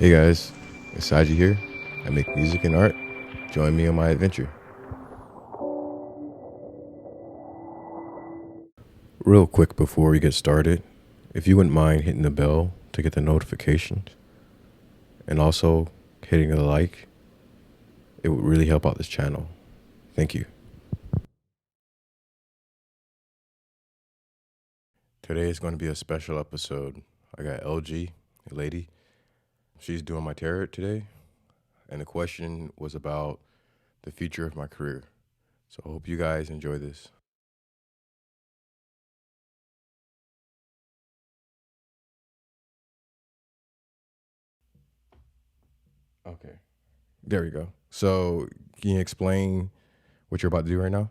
Hey guys, it's Sah-gee here. I make music and art. Join me on my adventure. Real quick before we get started, if you wouldn't mind hitting the bell to get the notifications and also hitting the like, it would really help out this channel. Thank you. Today is going to be a special episode. I got LG, a lady. She's doing my tarot today, and the question was about the future of my career. So I hope you guys enjoy this. Okay, there we go. So can you explain what you're about to do right now?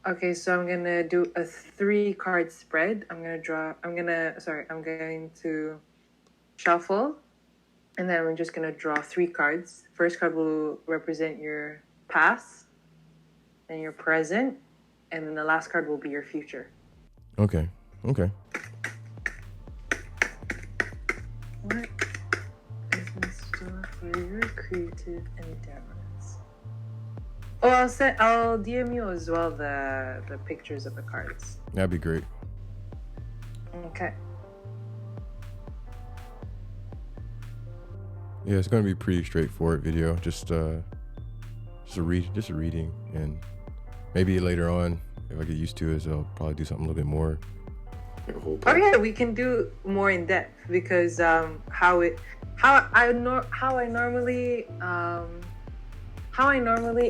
Okay, so I'm gonna do a 3-card spread. I'm going to shuffle, and then I'm just gonna draw 3 cards. First card will represent your past and your present, and then the last card will be your future. Okay. What is in store for your creative endeavors? Oh, I'll DM you as well the pictures of the cards. That'd be great. Okay. Yeah, it's gonna be a pretty straightforward video. Just a reading, and maybe later on, if I get used to it, I'll probably do something a little bit more. Oh yeah, we can do more in depth because how I normally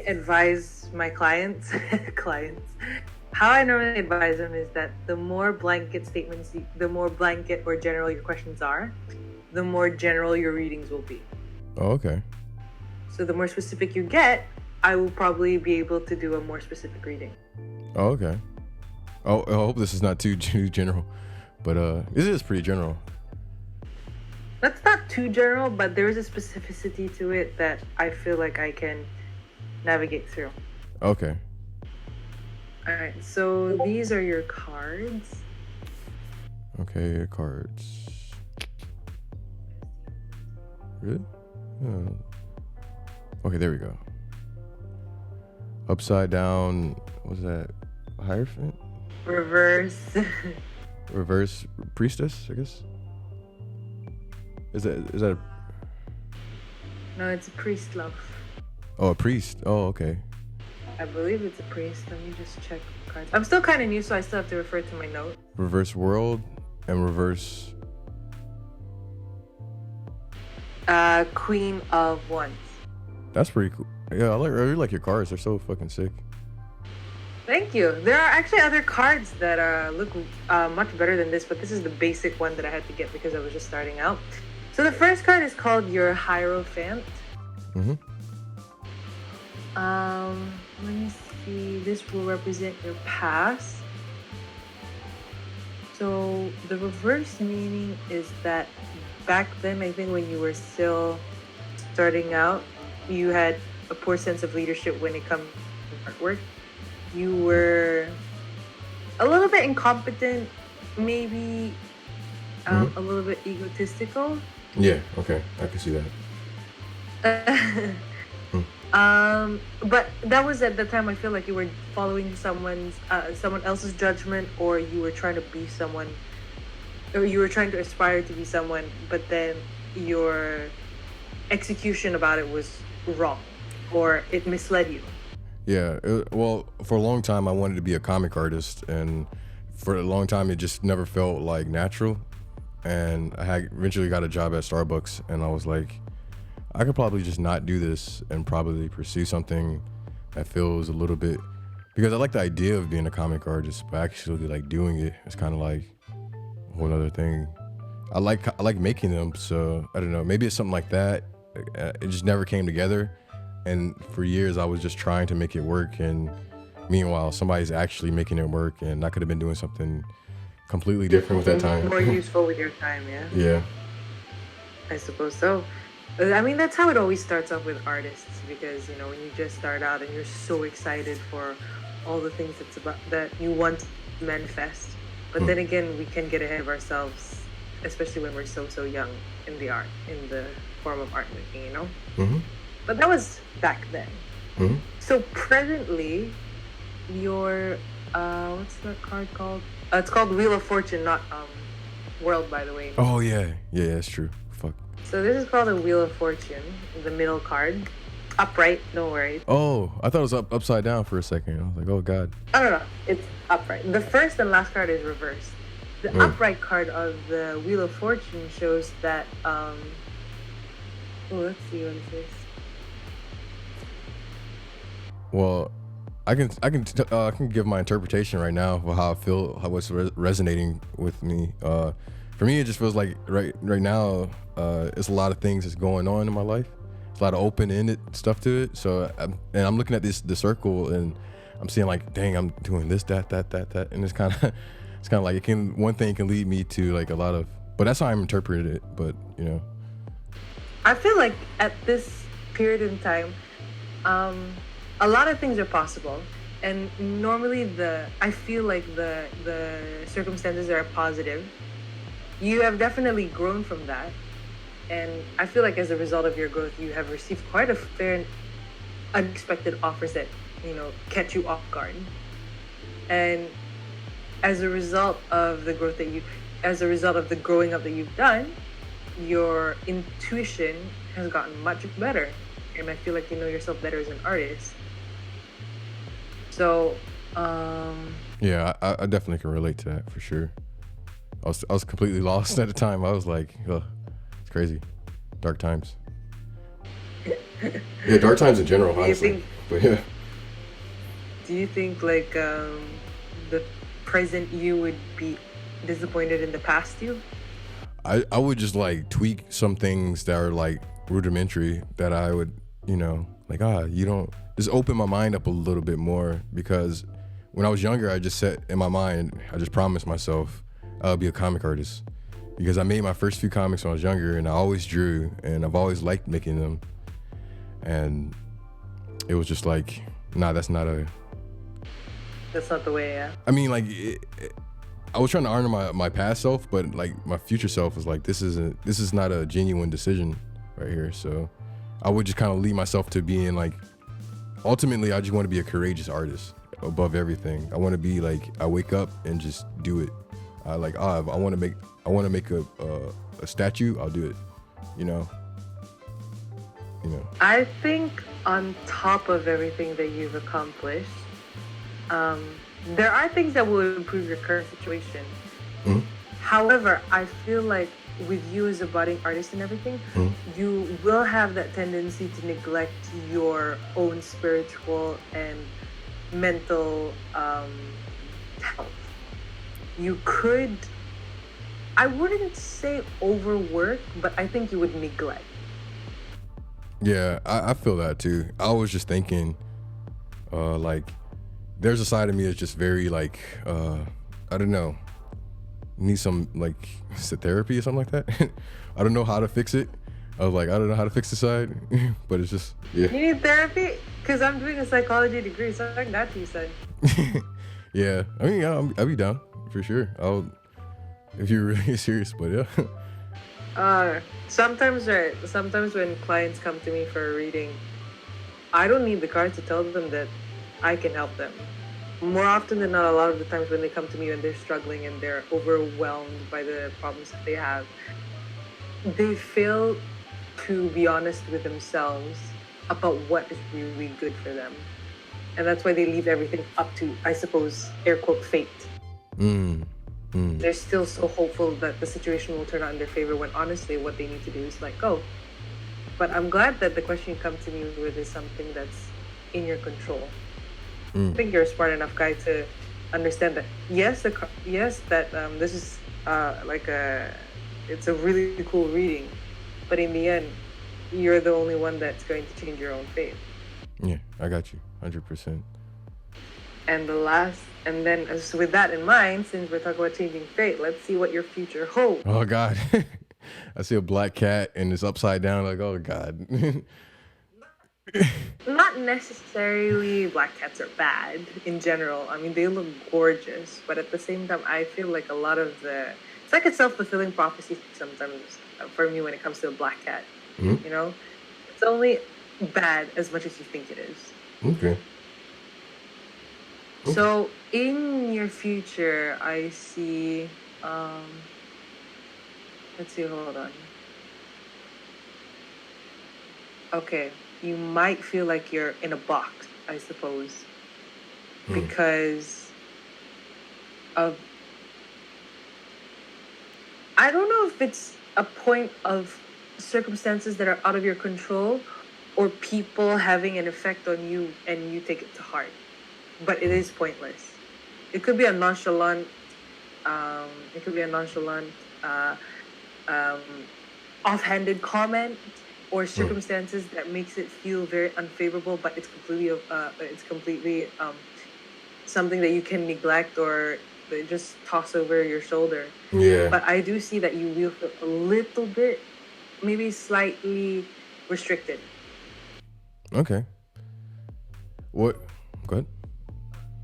advise my clients how I normally advise them is that the more blanket statements, the more blanket or general your questions are, the more general your readings will be. Oh, okay. So the more specific you get, I will probably be able to do a more specific reading. Oh, okay. Oh, I hope this is not too general, but this is pretty general. That's not too general, but there is a specificity to it that I feel like I can navigate through. Okay. All right, so these are your cards. Okay, cards. Really? Oh. Okay, there we go. Upside down. What's that? Hierophant? Reverse. Reverse priestess, I guess. Is that? No, it's a priest, love. Oh, a priest. Oh, okay. I believe it's a priest. Let me just check the cards. I'm still kind of new, so I still have to refer to my note. Reverse world and reverse. Queen of Wands. That's pretty cool. Yeah, I really like your cards. They're so fucking sick. Thank you. There are actually other cards that look much better than this, but this is the basic one that I had to get because I was just starting out. So the first card is called your Hierophant. Mm-hmm. Let me see. This will represent your past. So the reverse meaning is that back then, I think when you were still starting out, you had a poor sense of leadership when it comes to artwork. You were a little bit incompetent, maybe a little bit egotistical. Yeah, okay. I can see that. But that was at the time I feel like you were following someone else's judgment, or you were trying to be someone, or you were trying to aspire to be someone, but then your execution about it was wrong, or it misled you. Yeah, well, for a long time I wanted to be a comic artist, and for a long time it just never felt like natural. And I had eventually got a job at Starbucks, and I was like, I could probably just not do this and probably pursue something that feels a little bit, because I like the idea of being a comic artist, but actually like doing it is kind of like a whole other thing. I like making them, so I don't know, maybe it's something like that. It just never came together, and for years I was just trying to make it work, and meanwhile somebody's actually making it work, and I could have been doing something completely different with that time. More useful with your time, yeah? Yeah. I suppose so. I mean, that's how it always starts off with artists, because, you know, when you just start out and you're so excited for all the things that you want to manifest. But then again, we can get ahead of ourselves especially when we're so young in the form of art making, Mm-hmm. But that was back then. Mm-hmm. So presently, your what's that card called? It's called Wheel of Fortune, not World, by the way. Oh yeah, that's true. Fuck. So this is called a Wheel of Fortune, the middle card. Upright, don't worry. Oh, I thought it was upside down for a second. I was like, oh god. No, it's upright. The first and last card is reversed. The upright card of the Wheel of Fortune shows that let's see what it says. Well, I can give my interpretation right now of how I feel, what's resonating with me. For me, it just feels like right now, it's a lot of things that's going on in my life. It's a lot of open-ended stuff to it. So, I'm looking at the circle, and I'm seeing like, dang, I'm doing this, that, and it's kind of like one thing can lead me to like a lot of. But that's how I'm interpreting it. But I feel like at this period in time, a lot of things are possible, and normally I feel like the circumstances are positive. You have definitely grown from that, and I feel like as a result of your growth, you have received quite a fair unexpected offers that catch you off guard. And as a result of the growth as a result of the growing up that you've done, your intuition has gotten much better, and I feel like you know yourself better as an artist. So, yeah, I definitely can relate to that for sure. I was completely lost at the time. I was like, ugh, it's crazy, dark times. Yeah, dark times in general, honestly. But yeah. Do you think like the present you would be disappointed in the past you? I would just like tweak some things that are like rudimentary that I would, like, you don't just open my mind up a little bit more, because when I was younger, I just set in my mind, I just promised myself I'll be a comic artist, because I made my first few comics when I was younger, and I always drew, and I've always liked making them. And it was just like, nah, that's not the way. Yeah. I mean, like, I was trying to honor my past self, but like my future self was like, this is not a genuine decision right here. So I would just kind of lead myself to being like, ultimately, I just want to be a courageous artist above everything. I want to be like, I wake up and just do it. I want to make a statue. I'll do it. I think on top of everything that you've accomplished, there are things that will improve your current situation. Mm-hmm. However, I feel like with you as a budding artist and everything, you will have that tendency to neglect your own spiritual and mental health. You could, I wouldn't say overwork, but I think you would neglect. Yeah, I feel that too. I was just thinking, like, there's a side of me that's just very like, I don't know, need some like therapy or something like that. I don't know how to fix it. I was like, I don't know how to fix the side, but it's just, yeah. You need therapy? Because I'm doing a psychology degree, so I got you, son. Yeah, I mean, yeah, I'll be down for sure. If you're really serious, but yeah. Sometimes when clients come to me for a reading, I don't need the cards to tell them that I can help them. More often than not, a lot of the times when they come to me and they're struggling and they're overwhelmed by the problems that they have, they fail to be honest with themselves about what is really good for them. And that's why they leave everything up to, I suppose, air quote, fate. They're still so hopeful that the situation will turn out in their favor, when honestly what they need to do is let go. But I'm glad that the question you come to me with is something that's in your control. I think you're a smart enough guy to understand that this is it's a really cool reading, but in the end, you're the only one that's going to change your own fate. Yeah, I got you, 100%. And then with that in mind, since we're talking about changing fate, let's see what your future holds. Oh God, I see a black cat and it's upside down. Like, oh God. Not necessarily black cats are bad in general. I mean, they look gorgeous, but at the same time, I feel like a lot of the it's like a self-fulfilling prophecy sometimes for me when it comes to a black cat. Mhm. You know, it's only bad as much as you think it is. Okay. Okay. So in your future, I see. Let's see. Hold on. Okay, you might feel like you're in a box, I suppose, because of, I don't know if it's a point of circumstances that are out of your control or people having an effect on you and you take it to heart. But it is pointless. It could be a nonchalant, it could be a nonchalant, um, offhanded comment or circumstances that makes it feel very unfavorable, but it's completely something that you can neglect or just toss over your shoulder. Yeah. But I do see that you will feel a little bit, maybe slightly restricted. Okay. What? Go ahead.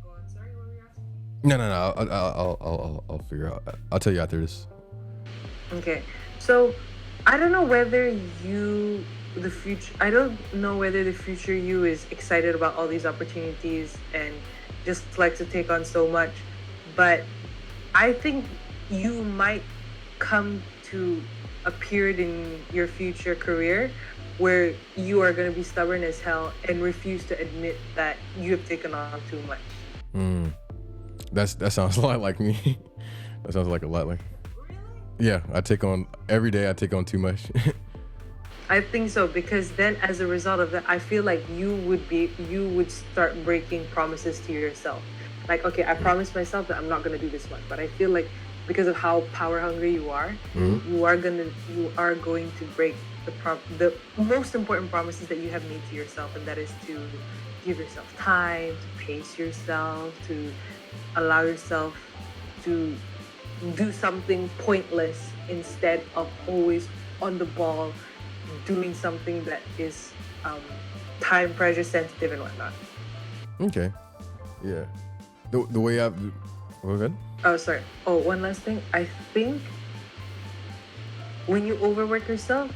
Go on. Sorry, what were you asking? No. I'll figure out. I'll tell you after this. Okay, so I don't know whether the future. I don't know whether the future you is excited about all these opportunities and just like to take on so much, but I think you might come to a period in your future career where you are going to be stubborn as hell and refuse to admit that you have taken on too much. That sounds a lot like me. That sounds like a lot like. Yeah, I take on every day. I take on too much. I think so, because then as a result of that, I feel like you would start breaking promises to yourself. Like, okay, I promised myself that I'm not gonna do this much, but I feel like because of how power hungry you are, you are going to break the most important promises that you have made to yourself, and that is to give yourself time, to pace yourself, to allow yourself to do something pointless instead of always on the ball doing something that is time pressure sensitive and whatnot. Okay. Yeah. The way I've. Go ahead. Oh, sorry. Oh, one last thing. I think when you overwork yourself,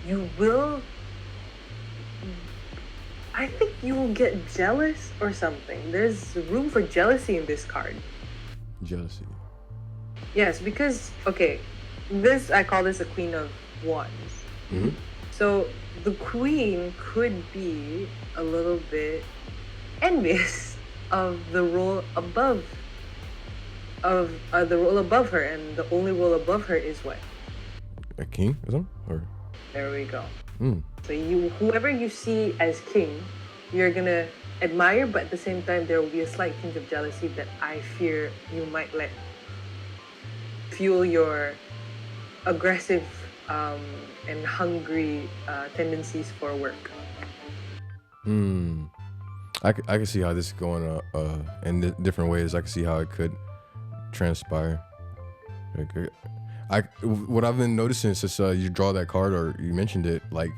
you will. I think you will get jealous or something. There's room for jealousy in this card. Jealousy. Yes, because okay, I call this a Queen of Wands. So the Queen could be a little bit envious of the role above her, and the only role above her is what? A king or something? Or there we go. So whoever you see as king, you're gonna admire, but at the same time there will be a slight tinge of jealousy that I fear you might let fuel your aggressive and hungry tendencies for work. I can see how this is going in different ways. I can see how it could transpire. What I've been noticing since you draw that card or you mentioned it, like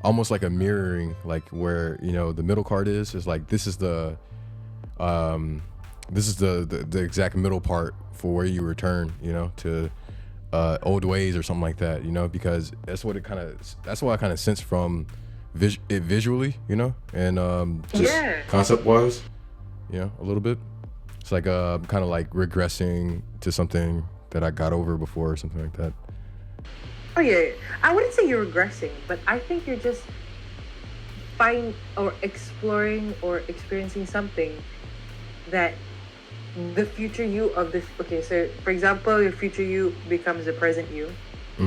almost like a mirroring, like where the middle card is like this is the exact middle part for where you return, to old ways or something like that, because that's what I kind of sense from it visually, and just concept wise, a little bit. It's like kind of like regressing to something that I got over before or something like that. Oh yeah, I wouldn't say you're regressing, but I think you're just exploring or experiencing something that the future you of this. Okay, so for example, your future you becomes the present you.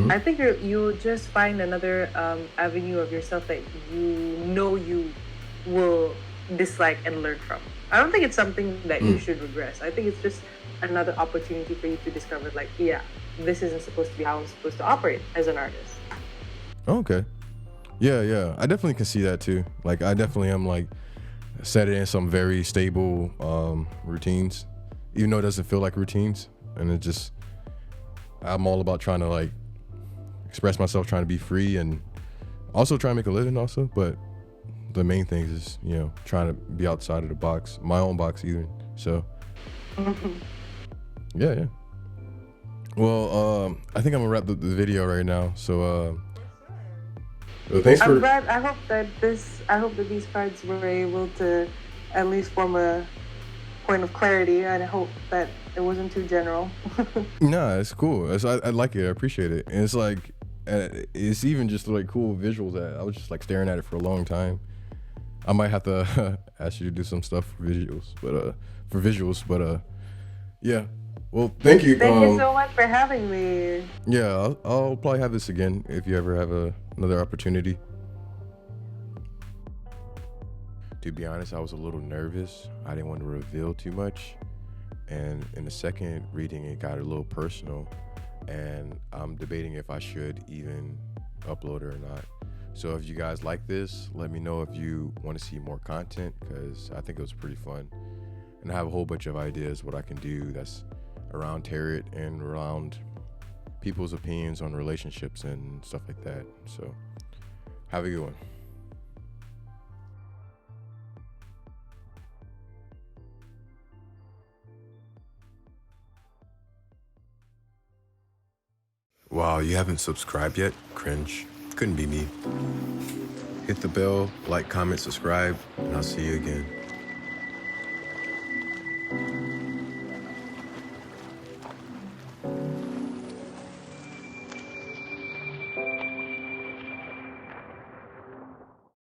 I think you'll just find another avenue of yourself that you will dislike and learn from. I don't think it's something that you should regress. I think it's just another opportunity for you to discover, like, yeah, this isn't supposed to be how I'm supposed to operate as an artist. Okay. Yeah. I definitely can see that too. Like, I definitely am like set in some very stable routines, even though it doesn't feel like routines. And it just, I'm all about trying to like express myself, trying to be free and also trying to make a living also. But the main thing is, trying to be outside of the box, my own box even. So, yeah. Well, I think I'm gonna wrap the video right now. So, well, thanks I'm for. glad. I hope that these cards were able to at least form a point of clarity. I hope that it wasn't too general. Nah, it's cool. I like it. I appreciate it. And it's like, it's even just like cool visuals that I was just like staring at it for a long time. I might have to ask you to do some stuff for visuals, but yeah. Well, thank you. Thank you so much for having me. Yeah, I'll probably have this again if you ever have another opportunity. To be honest, I was a little nervous. I didn't want to reveal too much. And in the second reading, it got a little personal. And I'm debating if I should even upload it or not. So if you guys like this, let me know if you want to see more content, because I think it was pretty fun. And I have a whole bunch of ideas what I can do that's around tarot and around people's opinions on relationships and stuff like that. So have a good one. Wow, you haven't subscribed yet? Cringe. Couldn't be me. Hit the bell, like, comment, subscribe, and I'll see you again.